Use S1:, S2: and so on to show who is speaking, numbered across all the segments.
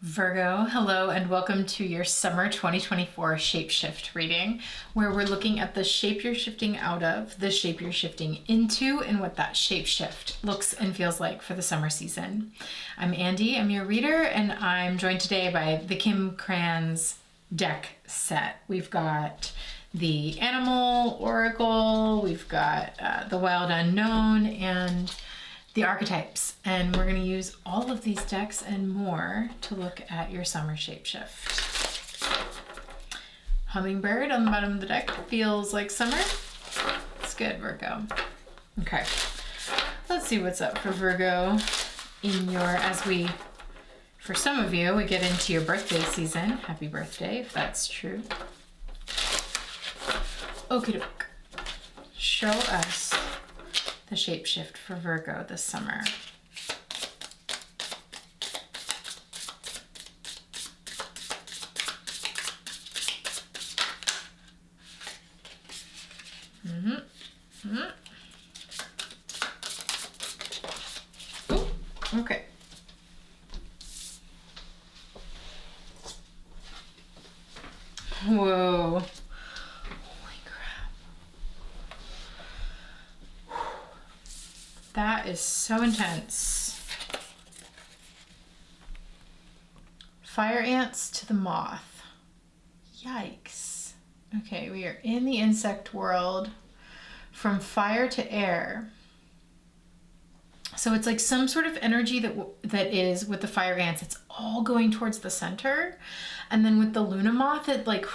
S1: Virgo, hello and welcome to your summer 2024 shapeshift reading, where we're looking at the shape you're shifting out of, the shape you're shifting into, and what that shapeshift looks and feels like for the summer season. I'm Andy, I'm your reader, and I'm joined today by the Krans deck set. We've got the Animal Oracle, we've got the Wild Unknown, and the Archetypes, and we're going to use all of these decks and more to look at your summer shapeshift. Hummingbird on the bottom of the deck feels like summer. It's good, Virgo. Okay, let's see what's up for Virgo in your, for some of you, we get into your birthday season. Happy birthday, if that's true. Okie doke. Show us the shapeshift for Virgo this summer. Ooh, okay. Whoa. That is so intense. Fire ants to the moth. Yikes. Okay, we are in the insect world from fire to air. So it's like some sort of energy that is with the fire ants, it's all going towards the center. And then with the Luna moth, it like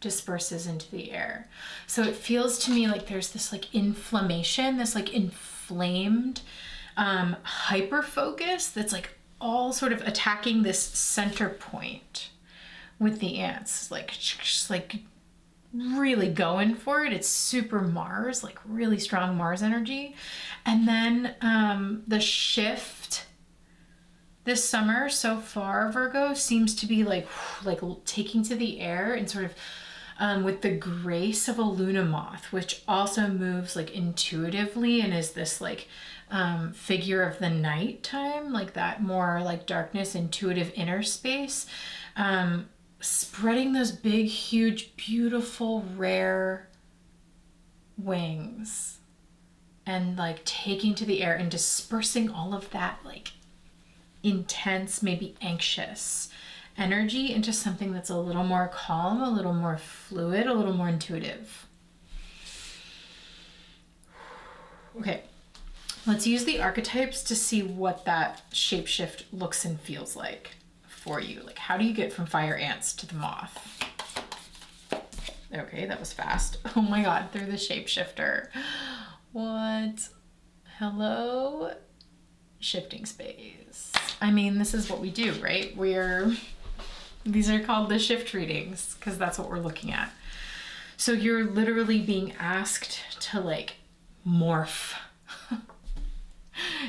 S1: disperses into the air. So it feels to me like there's this like inflammation, this like inflamed hyper focus that's like all sort of attacking this center point with the ants, like just like really going for it. It's super Mars, like really strong Mars energy. And then the shift this summer so far, Virgo, seems to be like taking to the air and sort of with the grace of a Luna moth, which also moves like intuitively and is this like figure of the nighttime, like that more like darkness, intuitive inner space, spreading those big, huge, beautiful, rare wings and like taking to the air and dispersing all of that like intense, maybe anxious energy into something that's a little more calm, a little more fluid, a little more intuitive. Okay, let's use the archetypes to see what that shapeshift looks and feels like for you. Like, how do you get from fire ants to the moth? Okay, that was fast. Oh my God, through the shapeshifter. What? Hello? Shifting space. I mean, this is what we do, right? These are called the shift readings because that's what we're looking at. So you're literally being asked to like morph,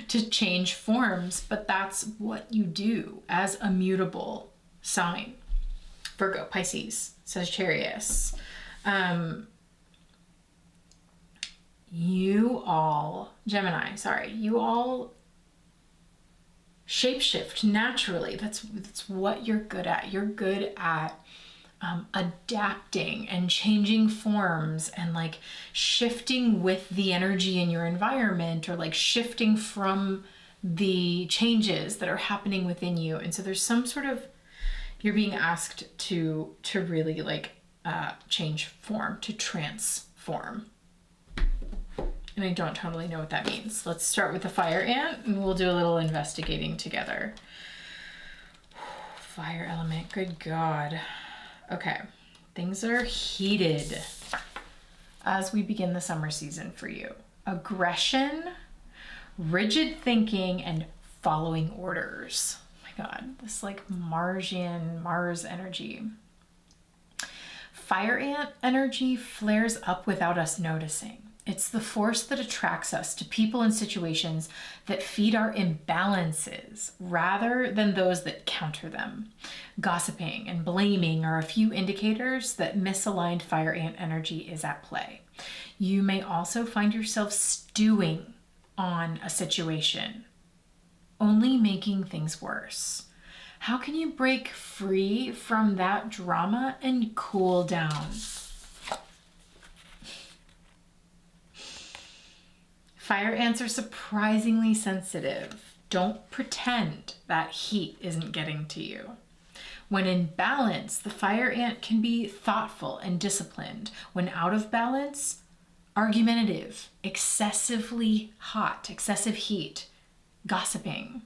S1: to change forms, but that's what you do as a mutable sign. Virgo, Pisces, Sagittarius. You all shapeshift naturally. That's what you're good at. You're good at adapting and changing forms and like shifting with the energy in your environment, or like shifting from the changes that are happening within you. And so there's some sort of, you're being asked to really like change form, to transform. And I don't totally know what that means. Let's start with the fire ant and we'll do a little investigating together. Fire element, good God. Okay, things are heated as we begin the summer season for you. Aggression, rigid thinking, and following orders. Oh my God, this like Marsian, Mars energy. Fire ant energy flares up without us noticing. It's the force that attracts us to people and situations that feed our imbalances rather than those that counter them. Gossiping and blaming are a few indicators that misaligned fire ant energy is at play. You may also find yourself stewing on a situation, only making things worse. How can you break free from that drama and cool down? Fire ants are surprisingly sensitive. Don't pretend that heat isn't getting to you. When in balance, the fire ant can be thoughtful and disciplined. When out of balance, argumentative, excessively hot, excessive heat, gossiping.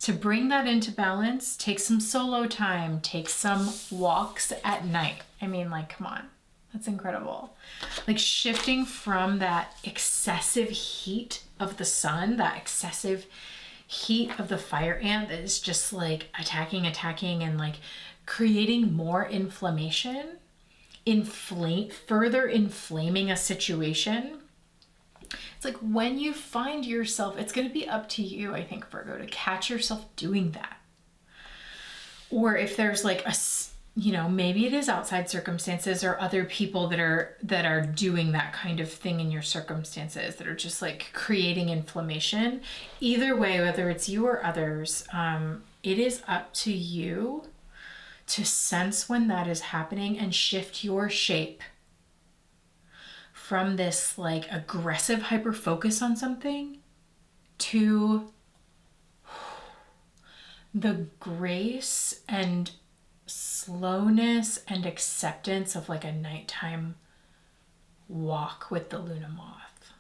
S1: To bring that into balance, take some solo time, take some walks at night. I mean, like, come on, that's incredible. Like shifting from that excessive heat of the sun, that excessive heat of the fire ant that is just like attacking and like creating more inflammation, further inflaming a situation. It's like when you find yourself, it's going to be up to you, I think, Virgo, to catch yourself doing that. Or if there's like a, you know, maybe it is outside circumstances or other people that are doing that kind of thing in your circumstances that are just like creating inflammation. Either way, whether it's you or others, it is up to you to sense when that is happening and shift your shape from this like aggressive hyper focus on something to the grace and slowness and acceptance of like a nighttime walk with the Luna moth.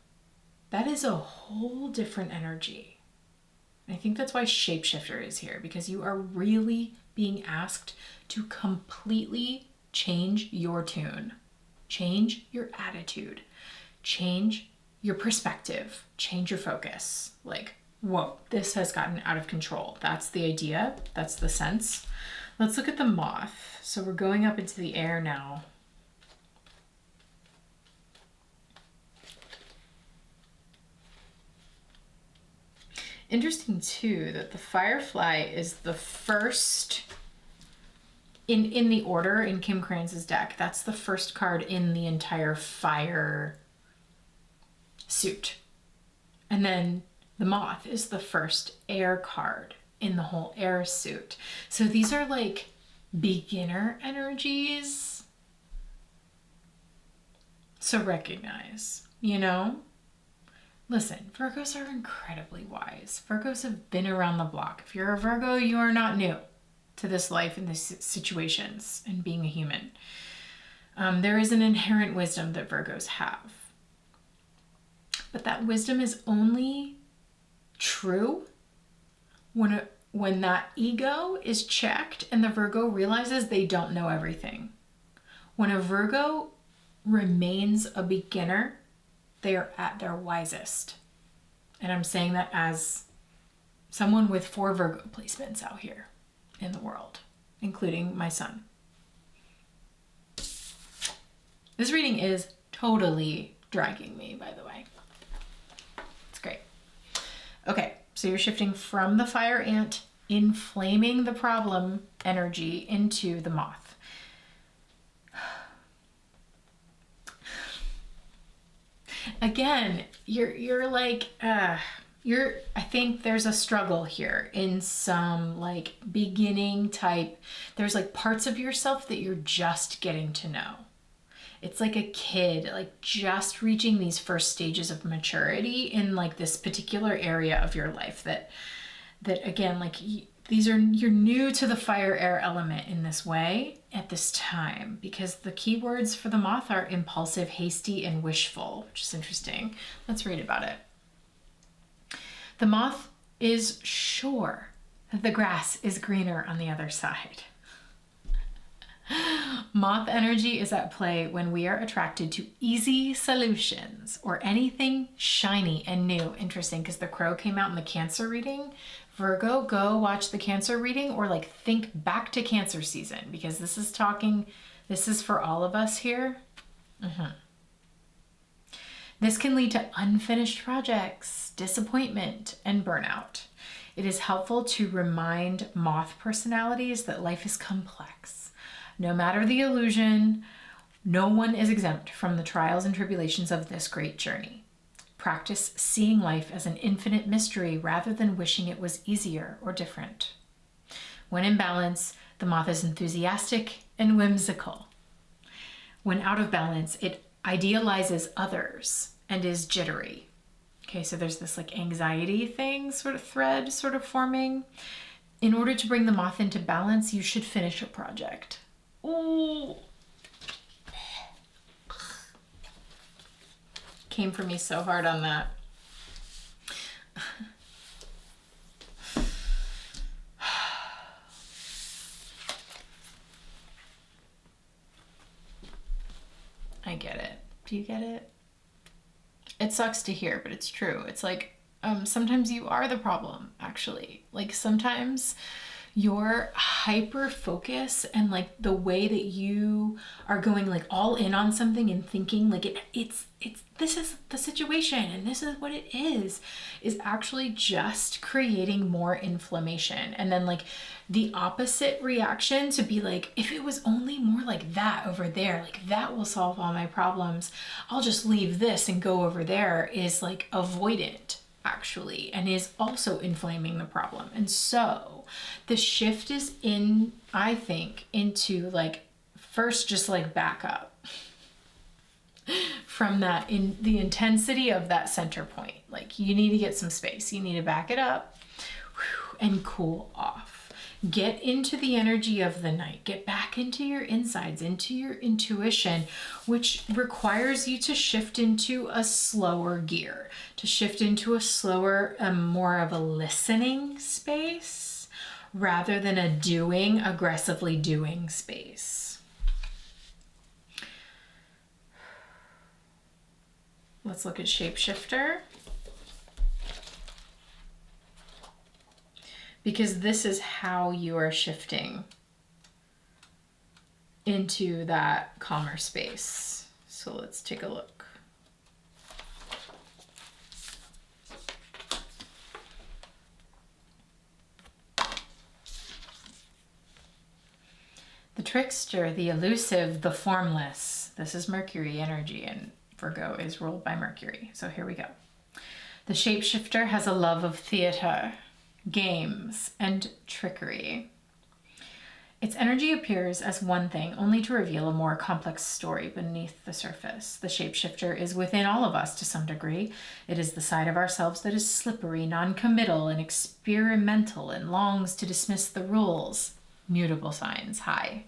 S1: That is a whole different energy. I think that's why Shapeshifter is here, because you are really being asked to completely change your tune, change your attitude, change your perspective, change your focus. Like, whoa, this has gotten out of control. That's the idea. That's the sense. Let's look at the moth. So we're going up into the air now. Interesting too that the firefly is the first in the order in Kim Krans' deck. That's the first card in the entire fire suit. And then the moth is the first air card in the whole air suit. So these are like beginner energies. So recognize, you know? Listen, Virgos are incredibly wise. Virgos have been around the block. If you're a Virgo, you are not new to this life and these situations and being a human. There is an inherent wisdom that Virgos have. But that wisdom is only true when that ego is checked and the Virgo realizes they don't know everything. When a Virgo remains a beginner, they are at their wisest. And I'm saying that as someone with 4 Virgo placements out here in the world, including my son. This reading is totally dragging me, by the way. It's great. Okay, so you're shifting from the fire ant, inflaming the problem energy, into the moth. Again, you're like, I think there's a struggle here in some like beginning type. There's like parts of yourself that you're just getting to know. It's like a kid, like just reaching these first stages of maturity in like this particular area of your life that again, like you're new to the fire air element in this way at this time, because the keywords for the moth are impulsive, hasty, and wishful, which is interesting. Let's read about it. The moth is sure that the grass is greener on the other side. Moth energy is at play when we are attracted to easy solutions or anything shiny and new. Interesting, because the crow came out in the Cancer reading. Virgo, go watch the Cancer reading or like think back to Cancer season, because this is for all of us here. This can lead to unfinished projects, disappointment, and burnout. It is helpful to remind moth personalities that life is complex. No matter the illusion, no one is exempt from the trials and tribulations of this great journey. Practice seeing life as an infinite mystery rather than wishing it was easier or different. When in balance, the moth is enthusiastic and whimsical. When out of balance, it idealizes others and is jittery. Okay, so there's this like anxiety thing, sort of thread sort of forming. In order to bring the moth into balance, you should finish a project. Ooh. Came for me so hard on that. I get it. Do you get it? It sucks to hear, but it's true. It's like, sometimes you are the problem, actually. Like sometimes your hyper focus and like the way that you are going like all in on something and thinking like it's this is the situation and this is what it is actually just creating more inflammation. And then like the opposite reaction to be like, if it was only more like that over there, like that will solve all my problems, I'll just leave this and go over there, is like avoidant actually, and is also inflaming the problem. And so the shift is in, I think, into like, first just like back up from that, in the intensity of that center point. Like you need to get some space, you need to back it up and cool off. Get into the energy of the night, get back into your insides, into your intuition, which requires you to shift into a slower gear, to shift into a slower, more of a listening space rather than a doing, aggressively doing space. Let's look at Shapeshifter. Because this is how you are shifting into that calmer space. So let's take a look. The trickster, the elusive, the formless. This is Mercury energy, and Virgo is ruled by Mercury. So here we go. The shapeshifter has a love of theater, games, and trickery. Its energy appears as one thing, only to reveal a more complex story beneath the surface. The shapeshifter is within all of us to some degree. It is the side of ourselves that is slippery, non-committal, and experimental, and longs to dismiss the rules. Mutable signs, hi.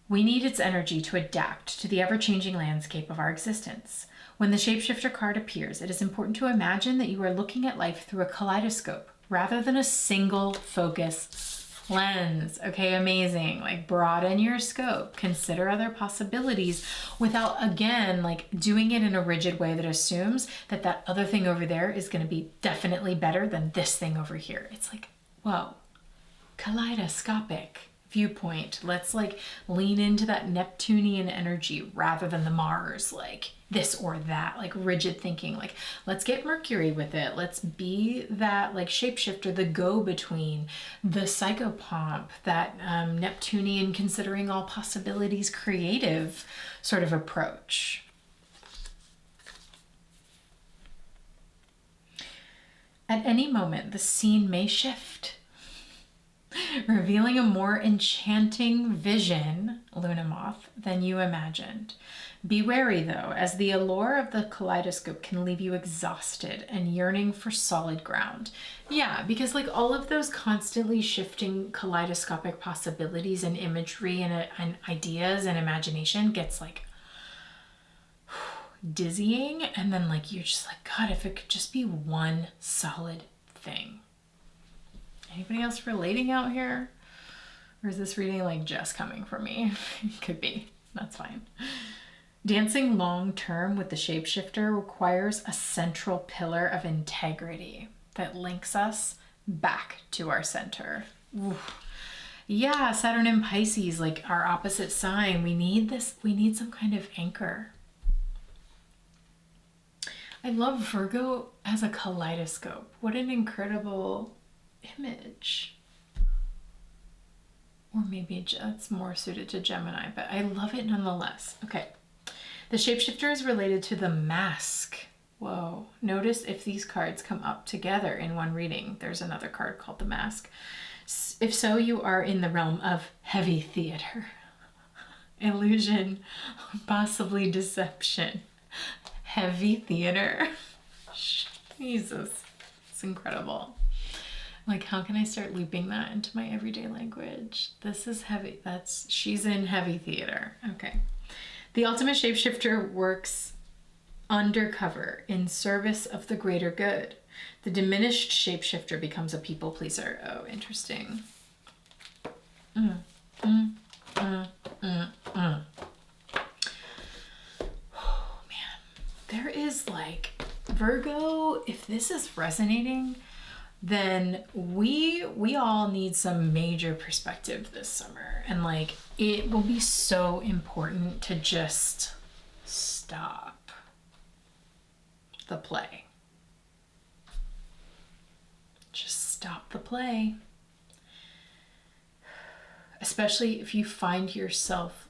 S1: We need its energy to adapt to the ever-changing landscape of our existence. When the shapeshifter card appears, it is important to imagine that you are looking at life through a kaleidoscope rather than a single focus lens. Okay, amazing. Like broaden your scope, consider other possibilities without, again, like doing it in a rigid way that assumes that that other thing over there is going to be definitely better than this thing over here. It's like, whoa, kaleidoscopic viewpoint. Let's like lean into that Neptunian energy rather than the Mars, like this or that, like rigid thinking. Like let's get Mercury with it. Let's be that like shapeshifter, the go-between, the psychopomp, that Neptunian considering all possibilities, creative sort of approach. At any moment, the scene may shift, revealing a more enchanting vision, Luna Moth, than you imagined. Be wary, though, as the allure of the kaleidoscope can leave you exhausted and yearning for solid ground. Yeah, because like all of those constantly shifting kaleidoscopic possibilities and imagery and ideas and imagination gets like dizzying, and then like you're just like, God, if it could just be one solid thing. Anybody else relating out here? Or is this reading like just coming from me? Could be. That's fine. Dancing long term with the shapeshifter requires a central pillar of integrity that links us back to our center. Oof. Yeah, Saturn and Pisces, like our opposite sign. We need this. We need some kind of anchor. I love Virgo as a kaleidoscope. What an incredible image. Or maybe it's more suited to Gemini, but I love it nonetheless. Okay. The shapeshifter is related to the mask. Whoa. Notice if these cards come up together in one reading. There's another card called the Mask. If so, you are in the realm of heavy theater, illusion, possibly deception. Heavy theater. Jesus, it's incredible. Like, how can I start looping that into my everyday language? This is heavy. She's in heavy theater. Okay. The ultimate shapeshifter works undercover in service of the greater good. The diminished shapeshifter becomes a people pleaser. Oh, interesting. Oh, man. There is like, Virgo, if this is resonating, then we all need some major perspective this summer. And like, it will be so important to just stop the play. Just stop the play. Especially if you find yourself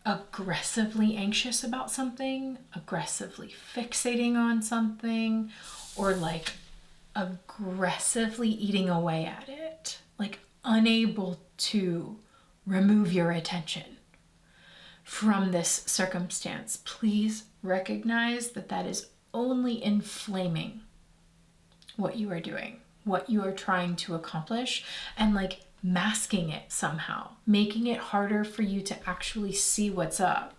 S1: aggressively anxious about something, aggressively fixating on something, or like aggressively eating away at it, like unable to remove your attention from this circumstance. Please recognize that that is only inflaming what you are doing, what you are trying to accomplish, and like masking it somehow, making it harder for you to actually see what's up.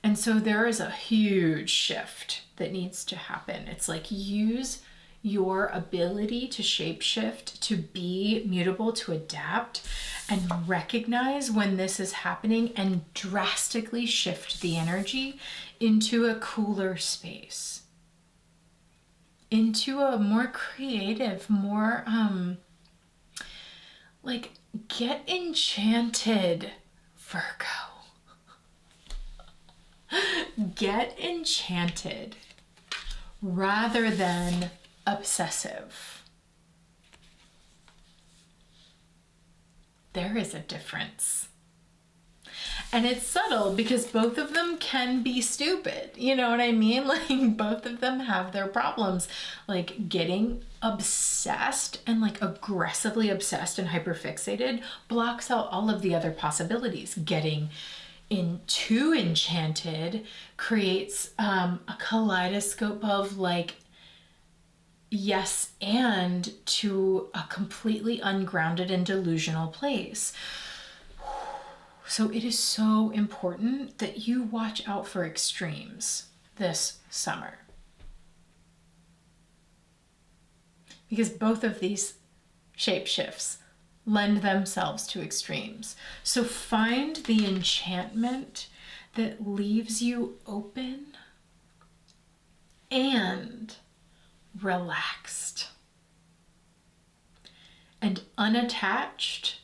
S1: And so there is a huge shift that needs to happen. It's like, use your ability to shapeshift, to be mutable, to adapt, and recognize when this is happening and drastically shift the energy into a cooler space, into a more creative, more like, get enchanted, Virgo. Get enchanted rather than obsessive. There is a difference. And it's subtle because both of them can be stupid. You know what I mean? Like, both of them have their problems. Like, getting obsessed and like aggressively obsessed and hyperfixated blocks out all of the other possibilities. Getting too enchanted creates a kaleidoscope of like yes and to a completely ungrounded and delusional place. So it is so important that you watch out for extremes this summer, because both of these shapeshifts lend themselves to extremes. So find the enchantment that leaves you open and relaxed and unattached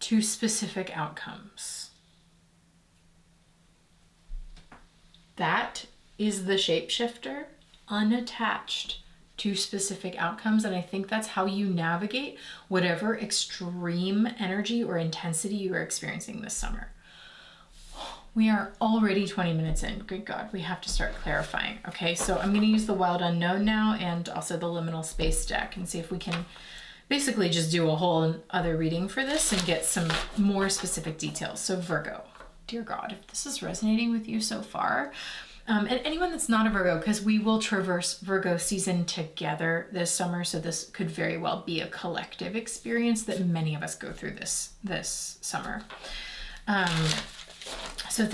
S1: to specific outcomes. That is the shapeshifter, unattached to specific outcomes. And I think that's how you navigate whatever extreme energy or intensity you are experiencing this summer. We are already 20 minutes in. Good God, we have to start clarifying. Okay, so I'm going to use the Wild Unknown now and also the Liminal Space deck and see if we can basically just do a whole other reading for this and get some more specific details. So Virgo, dear God, if this is resonating with you so far, and anyone that's not a Virgo, because we will traverse Virgo season together this summer, so this could very well be a collective experience that many of us go through this summer. So if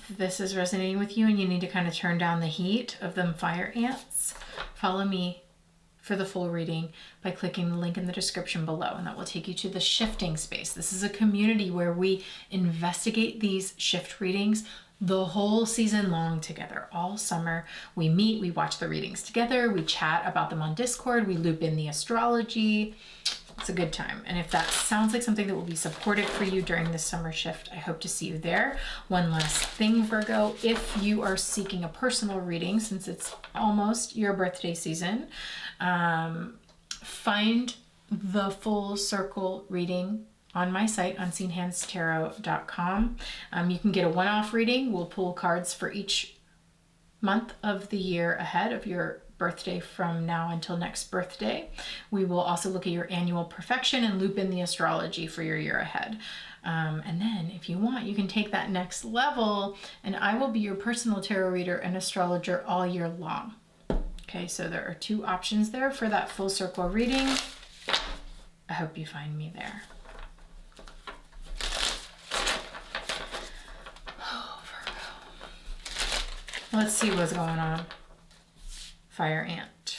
S1: this is resonating with you and you need to kind of turn down the heat of them fire ants, follow me for the full reading by clicking the link in the description below, and that will take you to the shifting space. This is a community where we investigate these shift readings the whole season long together. All summer we meet, we watch the readings together, we chat about them on Discord, we loop in the astrology. It's a good time. And if that sounds like something that will be supportive for you during this summer shift, I hope to see you there. One last thing, Virgo, if you are seeking a personal reading, since it's almost your birthday season, find the full circle reading on my site, unseenhandstarot.com. You can get a one-off reading. We'll pull cards for each month of the year ahead of your birthday from now until next birthday. We will also look at your annual perfection and loop in the astrology for your year ahead. And then if you want, you can take that next level and I will be your personal tarot reader and astrologer all year long. Okay, so there are 2 options there for that full circle reading. I hope you find me there. Oh, Virgo. Let's see what's going on. Fire ant.